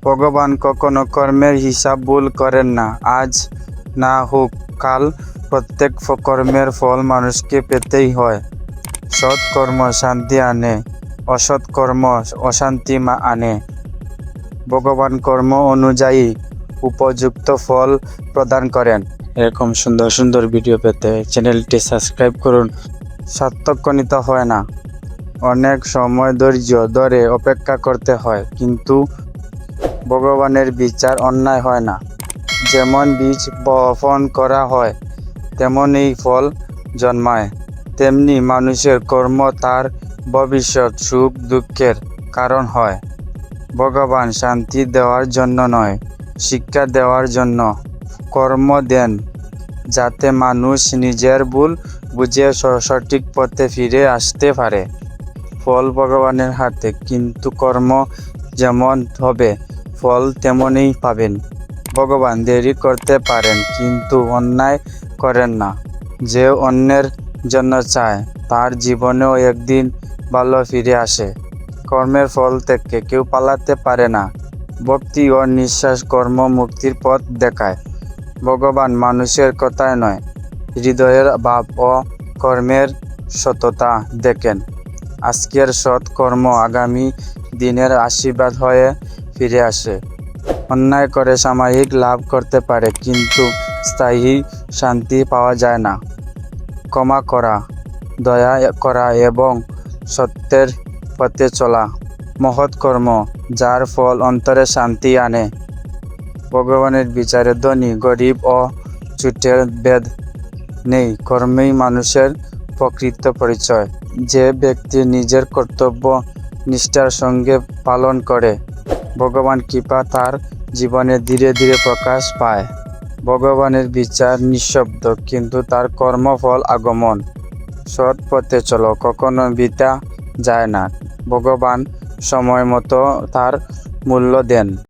ভগবান কখনো কর্মের হিসাব ভুল করেন না। আজ না হোক কাল প্রত্যেক কর্মের ফল মানুষকে পেতেই হয়। সৎ কর্ম শান্তি আনে, অসৎ কর্ম অশান্তি আনে। ভগবান কর্ম অনুযায়ী উপযুক্ত ফল প্রদান করেন। এরকম সুন্দর সুন্দর ভিডিও পেতে চ্যানেলটি সাবস্ক্রাইব করুন। সার্থক নিতে হয় না, অনেক সময় ধৈর্য ধরে অপেক্ষা করতে হয়, কিন্তু ভগবানের বিচার অন্যায় হয় না। যেমন বীজ বপন করা হয় তেমনই ফল জন্মায়, তেমনি মানুষের কর্ম তার ভবিষ্যৎ সুখ দুঃখের কারণ হয়। ভগবান শান্তি দেওয়ার জন্য নয়, শিক্ষা দেওয়ার জন্য কর্ম দেন, যাতে মানুষ নিজের ভুল বুঝে সঠিক পথে ফিরে আসতে পারে। ফল ভগবানের হাতে, কিন্তু কর্ম যেমন হবে ফল তেমনই পাবেন। ভগবান দেরি করতে পারেন, কিন্তু অন্যায় করেন না। যে অন্যের জন্য চায় তার জীবনেও একদিন ভালো ফিরে আসে। কর্মের ফল থেকে কেউ পালাতে পারে না। ভক্তি ও নিঃশ্বাস কর্ম মুক্তির পথ দেখায়। ভগবান মানুষের কথায় নয়, হৃদয়ের ভাব ও কর্মের সততা দেখেন। আজকের সৎ কর্ম আগামী দিনের আশীর্বাদ হয়ে ফিরে আসে। অন্যায় করে সাময়িক লাভ করতে পারে, কিন্তু স্থায়ী শান্তি পাওয়া যায় না। ক্ষমা করা, দয়া করা এবং সত্যের পথে চলা মহৎ কর্ম, যার ফল অন্তরে শান্তি আনে। ভগবানের বিচারে ধনী গরিব ও ছোটের ভেদ নেই, কর্মেই মানুষের প্রকৃত পরিচয়। যে ব্যক্তি নিজের কর্তব্য নিষ্ঠার সঙ্গে পালন করে, ভগবান কৃপা তার জীবনে ধীরে ধীরে প্রকাশ পায়। ভগবানের বিচার নিঃশব্দ, কিন্তু তার কর্মফল আগমন। সৎ পথে চলো, কখনো বৃথা যায় না। ভগবান সময় মতো তার মূল্য দেন।